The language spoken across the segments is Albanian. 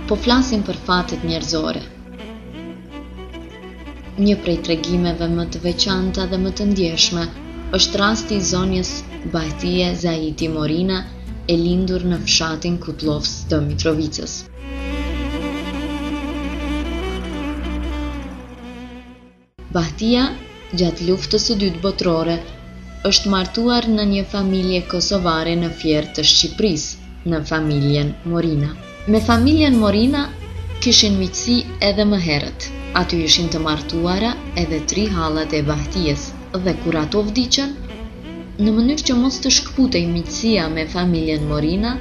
po flasim për fatet njerëzore. Një prej tregimeve më të veçanta dhe më të ndjeshme është rasti i zonjës Bahtie Zaiti Morina, e lindur në fshatin Kutlovës të Mitrovicës. Bahtia, gjatë luftës së dytë botërore, është martuar në një familje kosovare në Fier të Shqipërisë, në familjen Morina. Me familjen Morina kishin miqësi edhe më herët. Aty ishin të martuara edhe 3 hallat e Bahties, dhe kur ato vdiqën, në mënyrë që mos të shkputej miqësia me familjen Morina,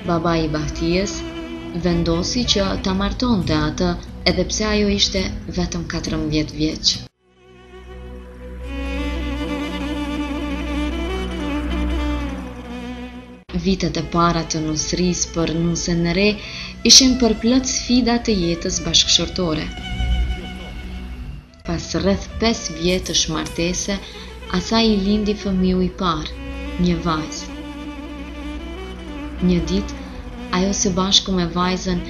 baba i Bahties vendosi që ta martonte atë, edhe pse ajo ishte vetëm 14 vjeç. Vitet e para të nusërisë për nusën e re ishin përplot sfida të jetës bashkëshortore. Pas rreth 5 vjetësh martese, asaj i lindi fëmiu i parë, një vajzë. Një ditë, ajo së bashku me vajzën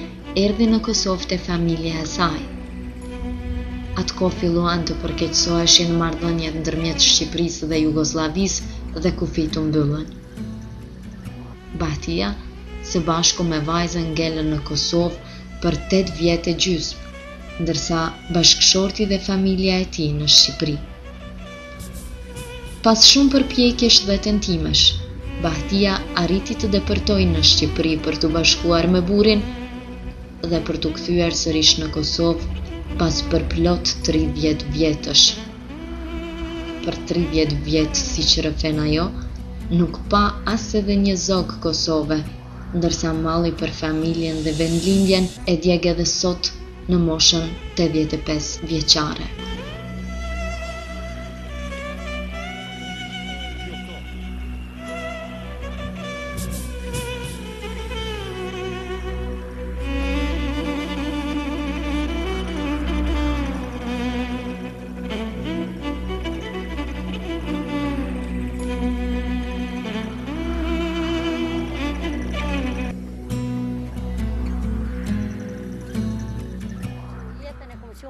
erdhi në Kosovë te familja e saj. Atko filluan të përkeqësoheshin marrëdhëniet ndërmjet Shqipërisë dhe Jugosllavisë dhe kufit u mbyllën. Bahtia, së bashku me vajzën ngelën në Kosovë për 8 vjet e gjysmë, ndërsa bashkëshorti dhe familja e tij në Shqipëri. Pas shumë përpjekjesh dhe tentimesh, Bahtia arriti të depërtojë në Shqipëri për të bashkuar me burrin dhe për të kthyer sërish në Kosovë pas përplot 30 vjetësh. Për 30 vjet, siç rrëfen ajo, nuk pa as edhe një zog Kosove, ndërsa malli për familjen dhe vendlindjen e djeg edhe sot në moshën 85 vjeçare.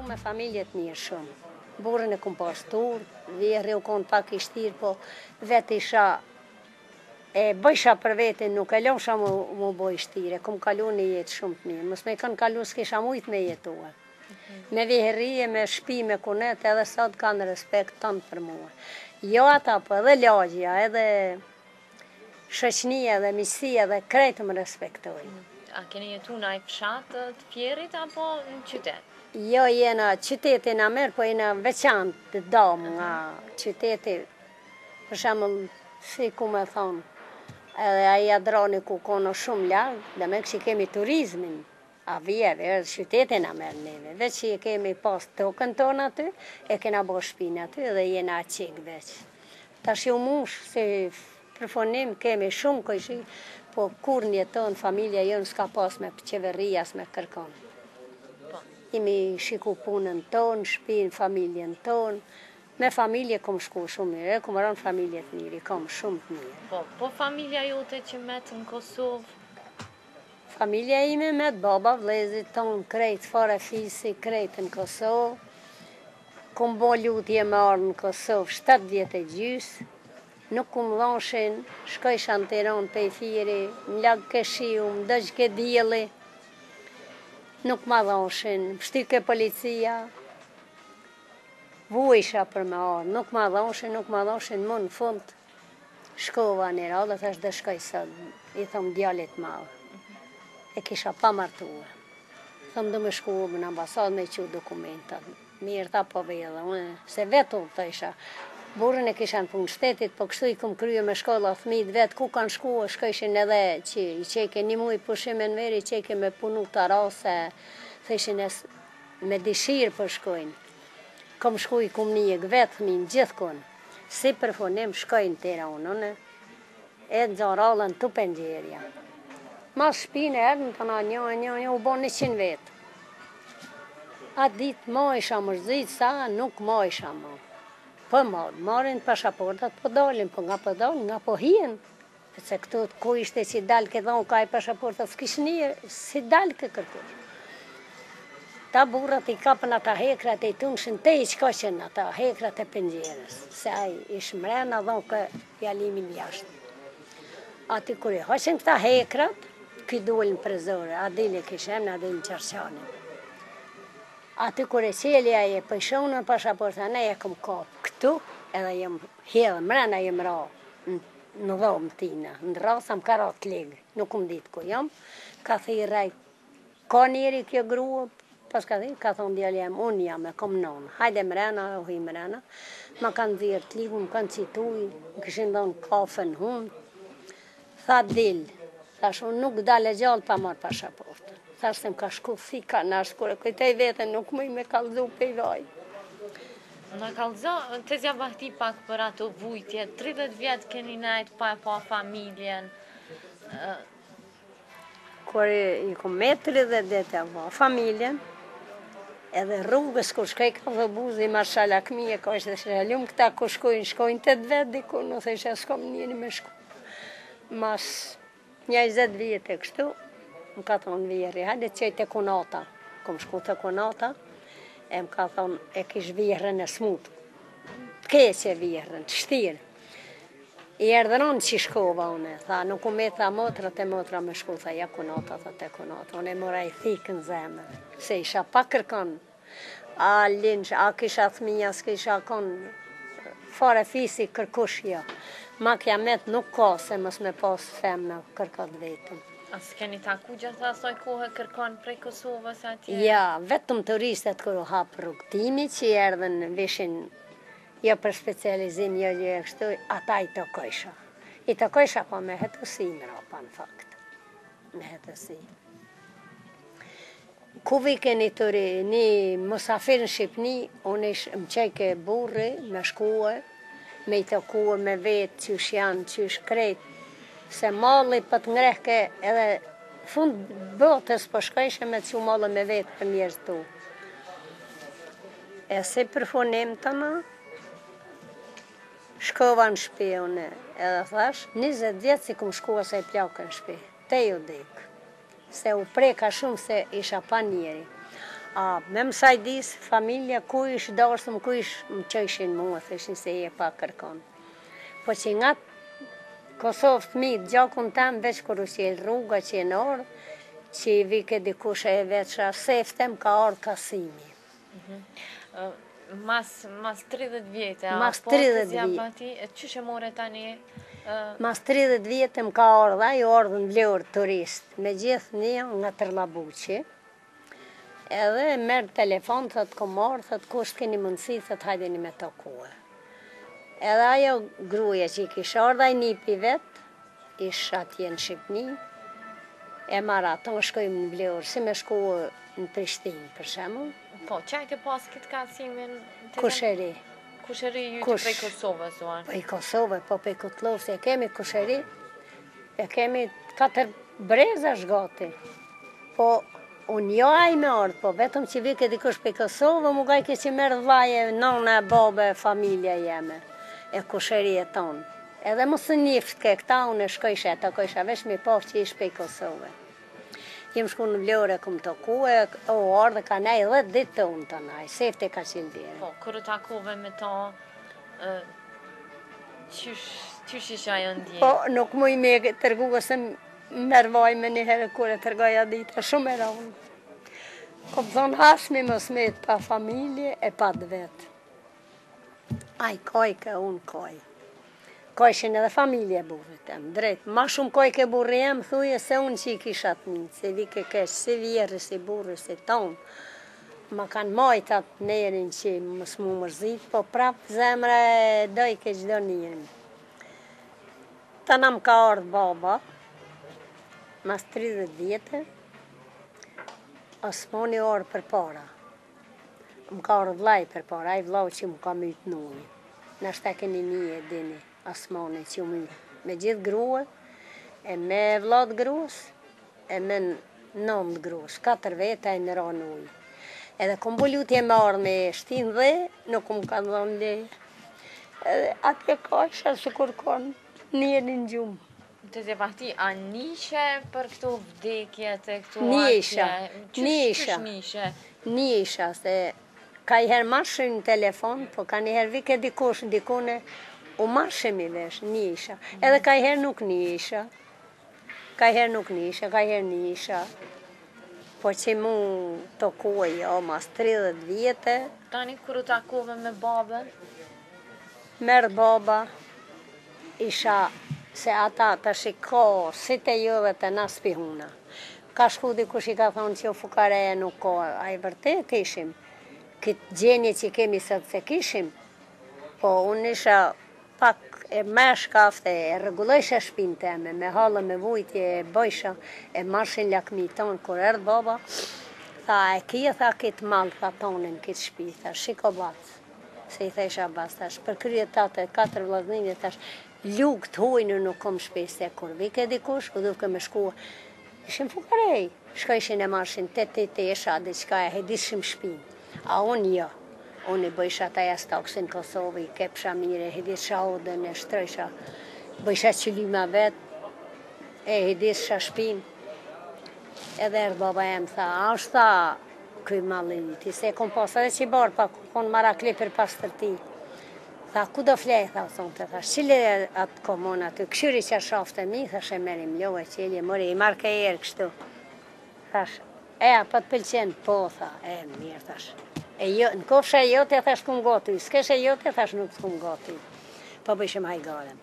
Me familjet mirë shumë. Burrin e kom pas tur, vjerri u kon pak i shtirë, po vetë isha e bëjsha për vete, nuk e losha mu boj shtire, kom kalu një jetë shumë të mirë. Mos me kanë kalu s'kisha mujt me jetua. Me vjeherije, me shpi, me kunet, edhe sot kanë respekt tënë për mua. Jo ata, po edhe lagja, edhe shoqënia, edhe miqësia, edhe krejtë më respektojnë. A keni jetu në ai fshat të Fierit apo në qytet? Jo, jena qyteti na merë, po jena veçantë të dom nga qyteti, për shembull, si ku me thonë, edhe aja droni ku kono shumë largë, dhe me që kemi turizmin, a vjeve, edhe qyteti na merë neve, veç që kemi pas tokën tonë aty, e kena bo shpinë aty, dhe jena qik veç. Tash ju mush, se përfonim kemi shumë kojshi, po kur njeton, familja jonë s'ka pas me qeveria, s'me kërkon. Imi shiku punën tonë, shpinë, familjen tonë. Me familje kom shku shumë mirë, kom rënë familje të mirë, kom shumë të mirë. Po familja jote që metë në Kosovë? Familja ime metë baba, vlezit tonë, krejtë, fare fisi, krejtë në Kosovë. Kom bo lutje me arë në Kosovë, 7 vjet e gjysë. Nuk kom dhoshin, shkojsha në Tiranë pe i Fieri, në lagë Keshiu, më dëgjë ke djeli. Nuk ma dhoshin, shtyke policia, vujsha për me arë, nuk ma dhoshin, më në fund, shkova një radhë, thash dhe shkoj sot, i thom djallit malë, e kisha pa martua. Thom dhe me shku në ambasadë me që dokumentat, mirë tha po vedhe, se vetu të isha. Burën e kisha në punë shtetit, po kështu i kom krye me shkolla fëmijët vetë, ku kanë shku, shkojshin edhe që i qeke një muj pushime në veri, i qeke me punu të rase, thëshin me dishirë për shkojnë. Kom shku i kom një vetë fëmijën gjithë konë, si përfonim shkojnë të Tiranën, e në zarallën të pëngjerja. Mas shpine erdhën të na një, u bon 100 vetë. Atë ditë ma isha mërzit, sa nuk ma isha ma. Po marin pashaportat, po dalin, po nga po dalin, nga po hien. Se këtu ku ishte që dalë ke dhonë ka i pasaporta, s'kishë një, si dalë ke kërkush. Ta burrat i kapën ata hekrat e i tunshin te i qka qenë ata hekrat e pëngjerës. Se aj ishë mrena dhonë kë jalimin jashtë. Ati kur i hoqen këta hekrat, këj dullin prezore, adili kishem në adili qërqanin. Ati kur e qelja e pëjshonë në pasaporta, ne e këm kapë këtu, edhe jem hedhe, mrena jem ra në dhomë tina, në rasa më ka ra të legë, nuk më ditë ku jam, ka thej rej, ka njeri kjo grua, pas ka thej, ka thonë djali jem, unë jam e kom nonë, hajde mrena, uhi mrena, ma kanë dhirë të ligë, më kanë cituj, më këshin dhonë kafën humë, tha dil, thash unë nuk dale gjallë pa marë pasaportë, thash se më ka shku thika në shkure, këtej vetën nuk më i me kalzu pe i vaj. Në kalzo, të zja bahti pak për ato vujtje, 30 vjetë keni najtë pa familjen. Kur i ku me 30 vjetë pa familjen, edhe rrugës kur shkoj ka dhe buzi marshala këmije, ka është dhe shrelumë këta ku shkojnë 8 vetë diku, në theshe s'kom njëri me shku. Mas 20 vjetë e kështu, më ka thonë vjeri, hajde qëj të kunata, kom shku të kunata, e më ka thonë, e kish vjerën e smutë, të keqe vjerën, të shtirë. I erdhëron që shkova une, tha, nuk u me tha motrat e motra me shku, tha, ja kunata, tha, te kunata, une mora i thikë në zemër, se isha pa kërkon, a linç, a kisha thminja, s'kisha kon, fare fisi kërkush jo. Ma kja met nuk ka, se mos me pas femna kërkat vetëm. A s'keni taku gjatë asoj kohë kërkon prej Kosovës atje? Ja, vetëm turistet kër u hapë rrugtimi që i erdhen vishin, jo për specializim, jo kështu, ata i të kojsha. I të kojsha po me hetësi në rapa në fakt. Me hetësi. Ku vi keni tëri, një musafir në Shqipni, unë më qejke burri, me shkue, me i të kuë, me vetë, qysh janë, qysh krejtë, se malli për të ngrehke edhe fund botës për shkojshë me që malli me vetë për njerës tu. E se përfonim të në, shkova në shpi une, edhe thash, 20 vjetë si kum shkua se i plakë në shpi, te ju dikë, se u preka shumë se isha pa njeri. A, me mësaj disë, familja, ku ish darsëm, ku ish më qëshin mua, theshin se i e pa kërkon. Po që nga Kosovë të mitë, gjakun tem, veç kur u qelë rruga që e në orë, që i vike dikush e veça, seftem ka orë kasimi. Mas 30 vjetë, mas 30 vjetë, qështë e more tani? Mas 30 vjetë më ka orë dhe, i orë dhe në vlorë turist, me gjithë një nga Tërlabuqi, edhe merë telefon, thëtë komorë, thëtë kusht keni mundësi, thëtë hajdeni me të kuë. Edhe ajo gruja që i kisha orë dhe i nipi vetë, isha atje në Shqipni, e mara ato më shkojmë në vlorë, si me shku në Prishtinë, për shemull. Po, qaj ke pas këtë kasimin? Kusheri. Kusheri ju që prej Kosovës, zuan? Po i Kosovë, po pe Kotlovës, e kemi kusheri, e kemi 4 breza shgati. Po, unë jo aj me ardhë, po vetëm që vike dikush pe Kosovë, mu gaj ke që merë dhaje, nona, babe, familja jeme, e kusheri e tonë. Edhe mësë njëftë ke këta, unë e shkojshë e të kojshë, vesh mi pafë që ish pe Kosovë. Jem shku në vlore këmë të kuë, o ardhe ka nej 10 ditë të unë të nej, sefte ka qilë djerë. Po, kërë takove me ta, qysh isha e ndjerë? Po, nuk mu i me tërgu, se mërvaj me një herë kure tërgoja dita, shumë e raunë. Ko pëthon hasmi më smet pa familje e pa të vetë. Aj, kojke, unë koj. Kojshin edhe familje burrit em, drejt. Ma shumë kojke burri em, thuje se unë që i kisha të minë, se vike kesh, si vjerë, si burri, si tonë. Ma kanë majtat nerin që mos mu mërzit, po prapë zemre doj ke gjdo njërin. Ta na më ka ardhë baba, mas 30 vjetë, asmoni orë për para. Më ka ardhë vlaj për para, aj vlau që më ka mytë nuni. Nashta keni një e dini. Asmoni që më me gjithë grua, e me vlad gruas, e me nëndë gruas, 4 veta e në ranë ujë. Edhe kom bullutje me ardhë me shtin dhe, nuk më ka dhënë leje. Edhe atje ka isha së kur konë njëri në gjumë. Të zje Bahti, a nishe për këto vdekjet e këto Nisha, nishe? Se ka i herë marshë në telefon, po ka një herë vike dikush, dikune, u marshë mi vesh, nisha. Edhe ka i herë nuk nisha, ka i herë nisha. Po që mu të kuaj, jo, mas 30 vjetë. Tani kër u takove me babën? Merë baba, isha se ata të shiko, si të jo dhe të nas pihuna. Ka shku dikush i ka thonë që jo fukareja nuk ko, a i vërtet ishim. Këtë gjenje që kemi sëtë se kishim, po unë isha pak e me shkafte, e regulojsha shpinë teme, me halë me vujtje, e bëjsha, e marshin lakmi tonë, kur erdë baba, tha, e kje, tha, këtë malë, tha, tonën, këtë shpi, tha, shiko bacë, se i thesha bacë, thash, për kryet tate, 4 vllazninje, thash, lukë të hujnë nuk kom shpi, se kur vike dikush, ku duke me shkua, ishim fukarej, shko ishin e marshin, të esha, dhe qka e hedishim shpinë, a unë jo. Unë i bëjsha ta jastoksin Kosovë, i kepsha mire, hedisha odën, e shtrojsha, bëjsha qëllima vetë, e hedisha shpin. Edhe erdë baba em, tha, a është tha, këj maliti, se e kom posa dhe që i barë, pa konë mara klipër pas të ti. Tha, ku do flej, tha, thonë, tha, qile atë komon aty, këshyri që shafte mi, tha, shë merim ljohë, qilje, mori, i marke e erë kështu. Thash, pa të pëlqenë, po, tha, mirë, thash. Në kofshë e jote, thash kum goti, s'kesh e jote, thash nuk s'kum goti. Po bëshim hajgarem.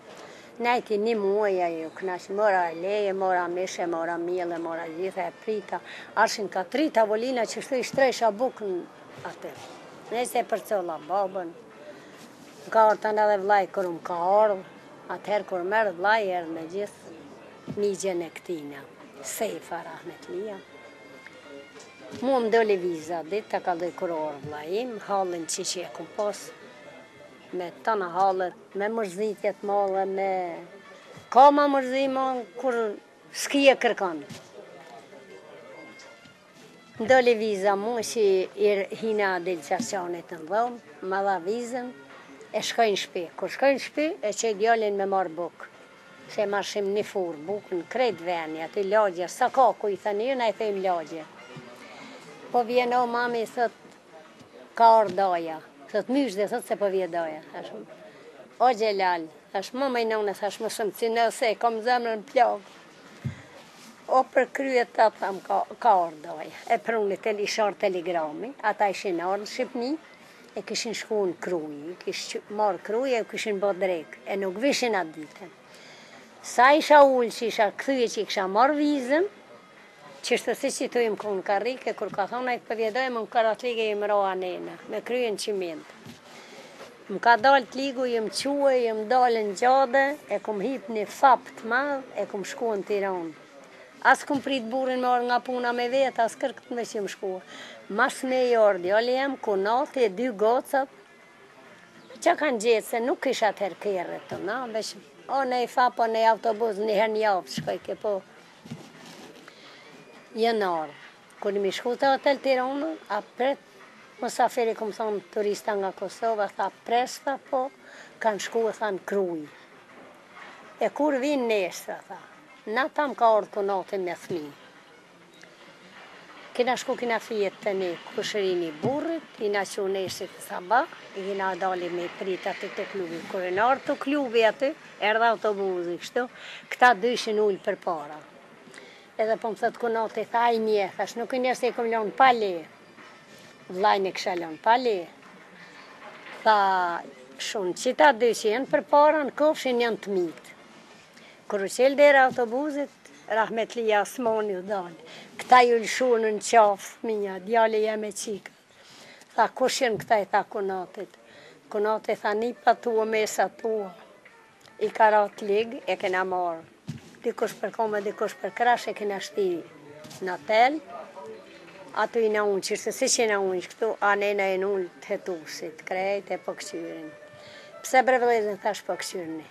Najti një muaj ajo, knash, mora leje, mora mishe, mora mjele, mora gjitha e prita. Arshin ka 3 tavolina që shtu i shtrejsha bukën atë. Nëse për colla babën. Ka orëtan edhe vlaj kër ka ardhë, atëherë kër merë vlaj erë me gjithë migjen e këtina. Sejfa rahmet lija. Mu më doli viza, ditë të ka dojë kërë orë vlajim, halën që e kom posë, me tëna halët, me mërzitjet mëllë, me ka ma mërzima kur s'ki e kërkanë. Më doli viza mu që i hina delegacionit në dhomë, më dha vizën, e shkojnë shpi. Kur shkojnë shpi, e që i djallin me marë bukë. Se marshim një furë, bukën, krejt veni, aty lagje, sa ka ku i thënë, na i thejmë lagje. Po vjen o mami, thot, ka orë doja. Thot, mysh dhe thot se po vje doja. O Gjelal, thash, mama i none, thash, më shumë që nëse, kom zemrën plagë. O për kryet të tham, ka orë doja. E për unë i sharë telegrami, ata ishin orë në Shqipni, e kishin shku në kruj, kishin marë kruj e kishin bë drejkë, e nuk vishin atë ditën. Sa isha ullë që isha këthyje që i kisha marë vizën, qështë si që tu im kënë karike, kur ka thonë e të përvjedojë, më në karatlike i më roa nene, me kryen qimint. Më ka dalë të ligu, i më quë, i më dalë në gjade, e kom hip një fap të madhë, e kom shku në Tiranë. As kom prit burin me orë nga puna me vetë, as kërkët me që më shku. Mas me i orë, djali jem, ku natë e 2 gocat, që kanë gjithë, se nuk isha të herkere të, na, veç, o ne i fap, o ne i autobus, një her një javë, shkoj ke po. Janarë, kër mi shku të hotel Tiranë, a pret, mësafiri këmë thonë turista nga Kosova, tha presta po, kanë shku e thanë kruj. E kur vinë nesra, tha, na tam ka orë të natë me thmi. Kina shku kina fijet të një kushërini burrit, kina që neshit të sabah, i kina dali me prita të klubi. Kër e në orë të klubi aty, erdhe autobuzi, kështu, këta 2 ishin ullë për para. Edhe po më thëtë kunati, tha i nje, thash nuk i nje se i kom lonë pali. Vlajnë e kësha lonë pali. Tha shumë, që ta 2 që jenë për para në kofshin janë të mitë. Kër u qelë dhere autobuzit, rahmetlija Asmoni u dalë. Këta ju lëshunë në qafë, minja, djali jam e qika. Tha, kush jenë këta i tha kunatit. Kunatit tha, një pa tua, mesa tua. I ka ratë ligë, e kena marë. Dikush për kome, dikush për krash, e kena shti në hotel. Ato i në unë, qërse si që në unë, këtu, anena e në unë të hetusit, krejt e po këqyrin. Pse brevlezën thash po këqyrini?